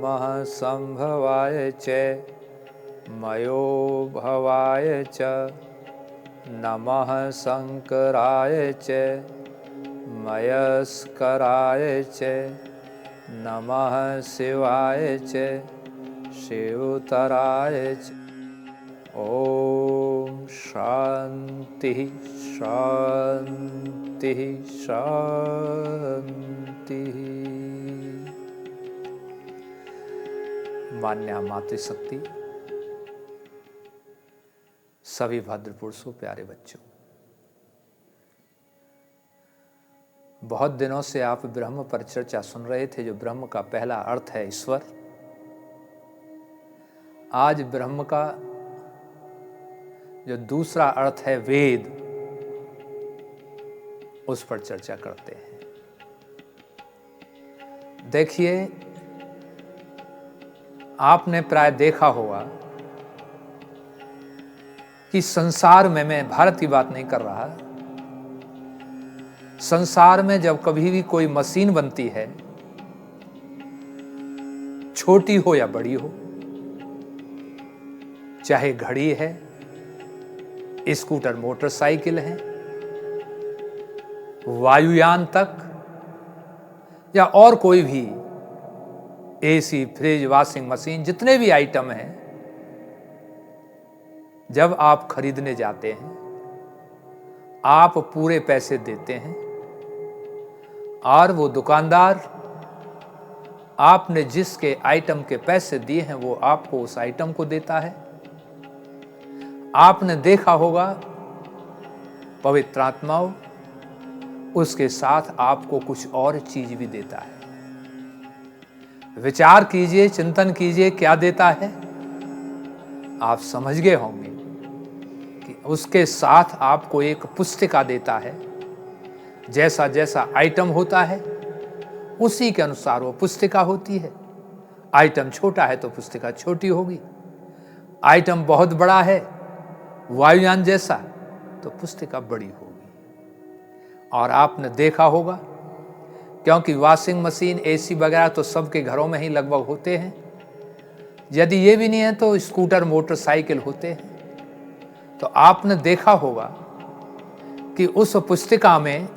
नमः संभवाय च मयो भवाय च नमः शंकराय च मयस्कराय च नमः शिवाय च शिवतराय च। ओम शांति शांति शांति। मान्या मातृशक्ति, सभी भद्र पुरुषों, प्यारे बच्चों, बहुत दिनों से आप ब्रह्म पर चर्चा सुन रहे थे। जो ब्रह्म का पहला अर्थ है ईश्वर, आज ब्रह्म का जो दूसरा अर्थ है वेद, उस पर चर्चा करते हैं। देखिए, आपने प्राय देखा होगा कि संसार में, मैं भारत की बात नहीं कर रहा, संसार में जब कभी भी कोई मशीन बनती है, छोटी हो या बड़ी हो, चाहे घड़ी है, स्कूटर मोटरसाइकिल है, वायुयान तक, या और कोई भी एसी, फ्रिज, वॉशिंग मशीन, जितने भी आइटम हैं, जब आप खरीदने जाते हैं, आप पूरे पैसे देते हैं और वो दुकानदार आपने जिसके आइटम के पैसे दिए हैं वो आपको उस आइटम को देता है। आपने देखा होगा पवित्र आत्माओं, उसके साथ आपको कुछ और चीज भी देता है। विचार कीजिए, चिंतन कीजिए, क्या देता है। आप समझ गए होंगे कि उसके साथ आपको एक पुस्तिका देता है। जैसा जैसा आइटम होता है उसी के अनुसार वो पुस्तिका होती है। आइटम छोटा है तो पुस्तिका छोटी होगी, आइटम बहुत बड़ा है, वायुयान जैसा, तो पुस्तिका बड़ी होगी। और आपने देखा होगा, क्योंकि वॉशिंग मशीन, एसी वगैरह तो सबके घरों में ही लगभग होते हैं। यदि ये भी नहीं है तो स्कूटर मोटरसाइकिल होते हैं। तो आपने देखा होगा कि उस पुस्तिका में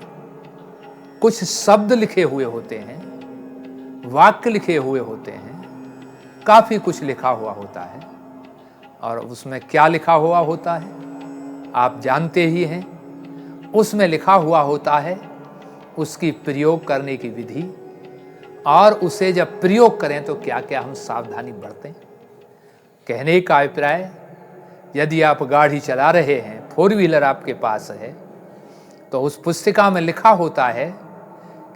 कुछ शब्द लिखे हुए होते हैं, वाक्य लिखे हुए होते हैं, काफी कुछ लिखा हुआ होता है। और उसमें क्या लिखा हुआ होता है आप जानते ही हैं। उसमें लिखा हुआ होता है उसकी प्रयोग करने की विधि, और उसे जब प्रयोग करें तो क्या क्या हम सावधानी बरतें। कहने का अभिप्राय, यदि आप गाड़ी चला रहे हैं, 4 व्हीलर आपके पास है, तो उस पुस्तिका में लिखा होता है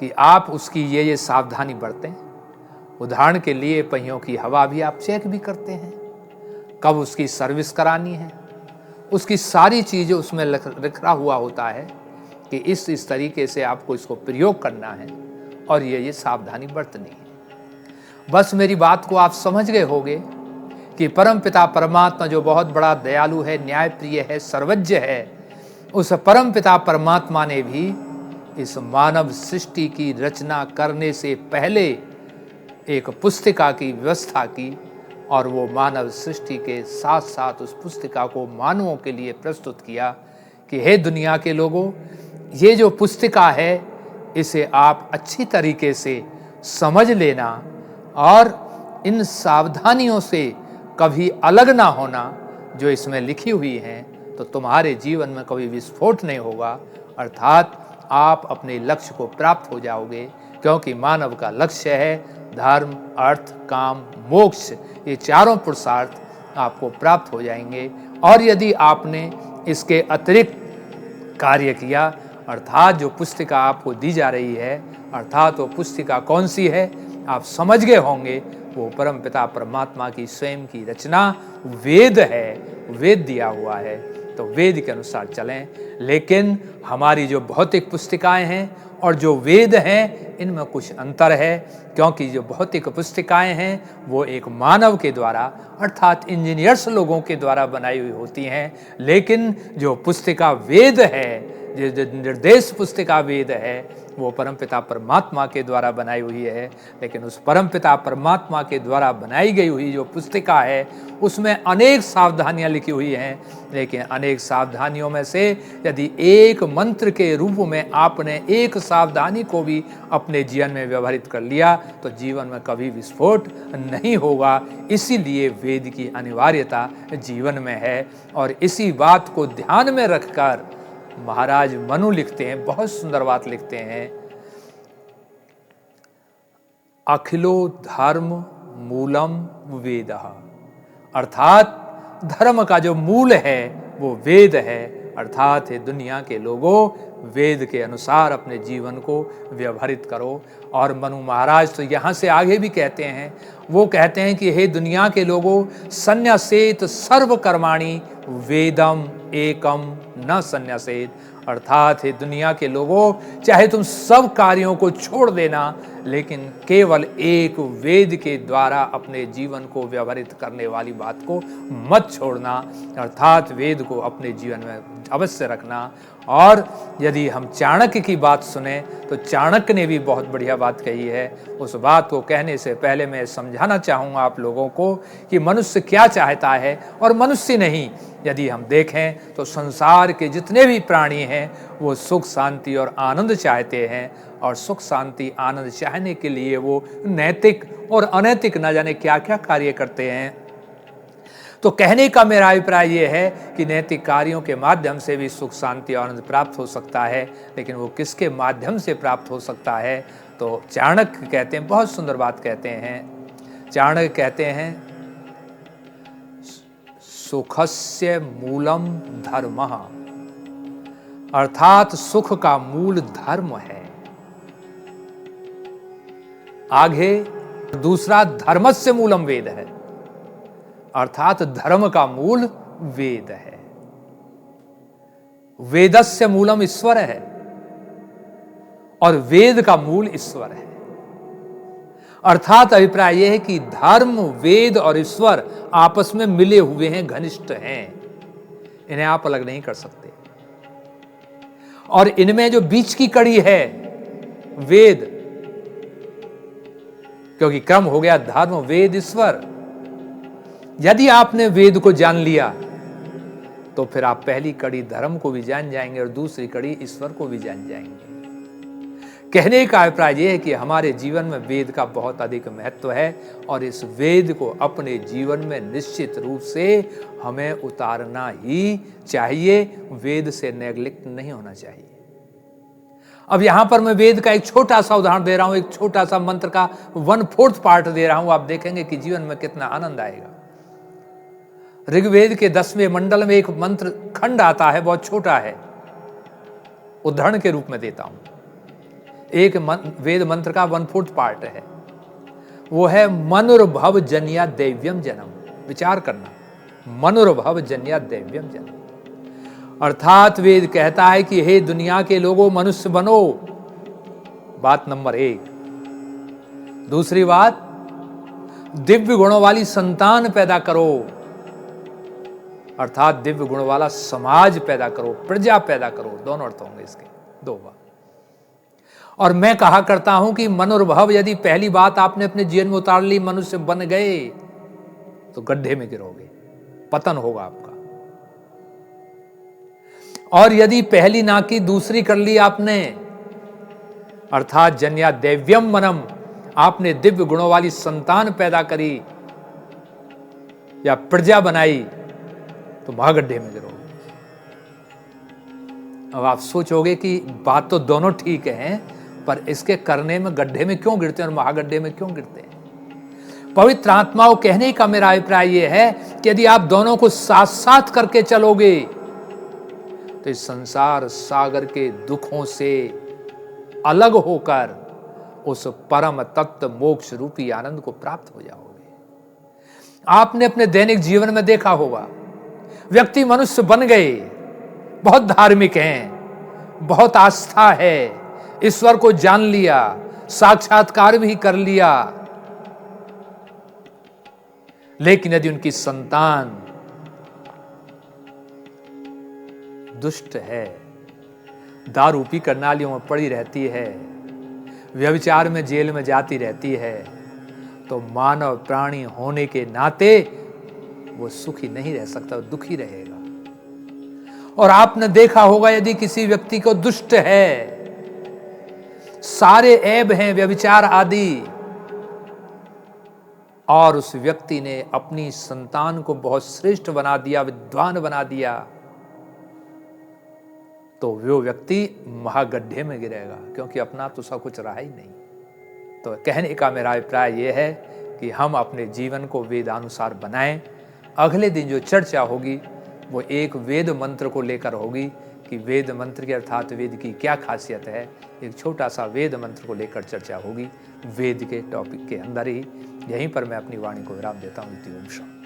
कि आप उसकी ये सावधानी बरतें। उदाहरण के लिए पहियों की हवा भी आप चेक भी करते हैं, कब उसकी सर्विस करानी है, उसकी सारी चीजें उसमें लिखा हुआ होता है कि इस तरीके से आपको इसको प्रयोग करना है और ये सावधानी बरतनी है। बस मेरी बात को आप समझ गए होंगे कि परम पिता परमात्मा जो बहुत बड़ा दयालु है, न्यायप्रिय है, सर्वज्ञ है, उस परम पिता परमात्मा ने भी इस मानव सृष्टि की रचना करने से पहले एक पुस्तिका की व्यवस्था की, और वो मानव सृष्टि के साथ साथ उस पुस्तिका को मानवों के लिए प्रस्तुत किया कि हे दुनिया के लोगों, ये जो पुस्तिका है इसे आप अच्छी तरीके से समझ लेना, और इन सावधानियों से कभी अलग ना होना जो इसमें लिखी हुई हैं, तो तुम्हारे जीवन में कभी विस्फोट नहीं होगा, अर्थात आप अपने लक्ष्य को प्राप्त हो जाओगे। क्योंकि मानव का लक्ष्य है धर्म, अर्थ, काम, मोक्ष, ये चारों पुरुषार्थ आपको प्राप्त हो जाएंगे। और यदि आपने इसके अतिरिक्त कार्य किया, अर्थात जो पुस्तिका आपको दी जा रही है, अर्थात वो पुस्तिका कौन सी है आप समझ गए होंगे, वो परम पिता परमात्मा की स्वयं की रचना वेद है, वेद दिया हुआ है। तो वेद के अनुसार चलें। लेकिन हमारी जो भौतिक पुस्तिकाएं हैं और जो वेद हैं, इनमें कुछ अंतर है। क्योंकि जो भौतिक पुस्तिकाएं हैं वो एक मानव के द्वारा, अर्थात इंजीनियर्स लोगों के द्वारा बनाई हुई होती हैं। लेकिन जो पुस्तिका वेद है, जो निर्देश पुस्तिका वेद है, वो परमपिता परमात्मा के द्वारा बनाई हुई है, लेकिन उस परमपिता परमात्मा के द्वारा बनाई गई हुई जो पुस्तिका है उसमें अनेक सावधानियां लिखी हुई हैं, लेकिन अनेक सावधानियों में से यदि एक मंत्र के रूप में आपने एक सावधानी को भी अपने जीवन में व्यवहारित कर लिया तो जीवन में कभी विस्फोट नहीं होगा। इसीलिए वेद की अनिवार्यता जीवन में है और इसी बात को ध्यान में रखकर महाराज मनु लिखते हैं, बहुत सुंदर बात लिखते हैं, अखिलो धर्म मूलम वेदः, अर्थात धर्म का जो मूल है वो वेद है। अर्थात हे दुनिया के लोगों, वेद के अनुसार अपने जीवन को व्यवहारित करो। और मनु महाराज तो यहाँ से आगे भी कहते हैं, वो कहते हैं कि हे दुनिया के लोगों, संन्यासेत सर्व कर्माणि वेदम एकम न संन्यासेत, अर्थात हे दुनिया के लोगों, चाहे तुम सब कार्यों को छोड़ देना लेकिन केवल एक वेद के द्वारा अपने जीवन को व्यवहारित करने वाली बात को मत छोड़ना, अर्थात वेद को अपने जीवन में अवश्य रखना। और यदि हम चाणक्य की बात सुने तो चाणक्य ने भी बहुत बढ़िया बात कही है। उस बात को कहने से पहले मैं समझाना चाहूँगा आप लोगों को कि मनुष्य क्या चाहता है और मनुष्य नहीं। यदि हम देखें तो संसार के जितने भी प्राणी हैं वो सुख शांति और आनंद चाहते हैं, और सुख शांति आनंद चाहने के लिए वो नैतिक और अनैतिक न जाने क्या क्या कार्य करते हैं। तो कहने का मेरा अभिप्राय ये है कि नैतिक कार्यों के माध्यम से भी सुख शांति और आनंद प्राप्त हो सकता है, लेकिन वो किसके माध्यम से प्राप्त हो सकता है। तो चाणक्य कहते हैं, बहुत सुंदर बात कहते हैं, चाणक्य कहते हैं, सुखस्य मूलम धर्मः, अर्थात सुख का मूल धर्म है। आगे दूसरा धर्मस्य मूलम वेद है, अर्थात धर्म का मूल वेद है। वेदस्य मूलम ईश्वर है और वेद का मूल ईश्वर है। अर्थात अभिप्राय यह है कि धर्म, वेद और ईश्वर आपस में मिले हुए हैं, घनिष्ठ हैं, इन्हें आप अलग नहीं कर सकते। और इनमें जो बीच की कड़ी है वेद, क्योंकि क्रम हो गया धर्म वेद ईश्वर, यदि आपने वेद को जान लिया तो फिर आप पहली कड़ी धर्म को भी जान जाएंगे और दूसरी कड़ी ईश्वर को भी जान जाएंगे। कहने का अभिप्राय यह है कि हमारे जीवन में वेद का बहुत अधिक महत्व है और इस वेद को अपने जीवन में निश्चित रूप से हमें उतारना ही चाहिए, वेद से नेग्लेक्ट नहीं होना चाहिए। अब यहां पर मैं वेद का एक छोटा सा उदाहरण दे रहा हूं, एक छोटा सा मंत्र का 1/4 पार्ट दे रहा हूं, आप देखेंगे कि जीवन में कितना आनंद आएगा। ऋग्वेद के 10वें मंडल में एक मंत्र खंड आता है, बहुत छोटा है, उदाहरण के रूप में देता हूं। एक वेद मंत्र का 1/4 पार्ट है, वो है मनुर्भव जन्या दैव्यम जन्म। विचार करना, मनुर्भव जन्या दैव्यम जन्म, अर्थात वेद कहता है कि हे दुनिया के लोगों, मनुष्य बनो, बात नंबर 1। दूसरी बात, दिव्य गुणों वाली संतान पैदा करो, अर्थात दिव्य गुण वाला समाज पैदा करो, प्रजा पैदा करो, दोनों अर्थ होंगे इसके, 2 बात। और मैं कहा करता हूं कि मनुर्भव, यदि पहली बात आपने अपने जीवन में उतार ली, मनुष्य बन गए, तो गड्ढे में गिरोगे, पतन होगा आपका। और यदि पहली ना की दूसरी कर ली आपने, अर्थात जन्या दैव्यम मनम, आपने दिव्य गुणों वाली संतान पैदा करी या प्रजा बनाई, तो महागड्ढे में गिरोगे। अब आप सोचोगे कि बात तो दोनों ठीक है, पर इसके करने में गड्ढे में क्यों गिरते हैं और महागड्ढे में क्यों गिरते हैं। पवित्र आत्माओं, कहने का मेरा अभिप्राय यह है कि यदि आप दोनों को साथ साथ करके चलोगे तो इस संसार सागर के दुखों से अलग होकर उस परम तत्व मोक्ष रूपी आनंद को प्राप्त हो जाओगे। आपने अपने दैनिक जीवन में देखा होगा, व्यक्ति मनुष्य बन गए, बहुत धार्मिक हैं, बहुत आस्था है, ईश्वर को जान लिया, साक्षात्कार भी कर लिया, लेकिन यदि उनकी संतान दुष्ट है, दारू पी कर नालियों में पड़ी रहती है, व्यभिचार में जेल में जाती रहती है, तो मानव प्राणी होने के नाते वो सुखी नहीं रह सकता, वो दुखी रहेगा। और आपने देखा होगा, यदि किसी व्यक्ति को दुष्ट है, सारे ऐब हैं व्यभिचार आदि, और उस व्यक्ति ने अपनी संतान को बहुत श्रेष्ठ बना दिया, विद्वान बना दिया, तो वो व्यक्ति महागड्ढे में गिरेगा, क्योंकि अपना तो सब कुछ रहा ही नहीं। तो कहने का मेरा अभिप्राय यह है कि हम अपने जीवन को वेदानुसार बनाएं। अगले दिन जो चर्चा होगी वो एक वेद मंत्र को लेकर होगी कि वेद मंत्र के अर्थात वेद की क्या खासियत है। एक छोटा सा वेद मंत्र को लेकर चर्चा होगी वेद के टॉपिक के अंदर ही। यहीं पर मैं अपनी वाणी को विराम देता हूँ। ओम शांति।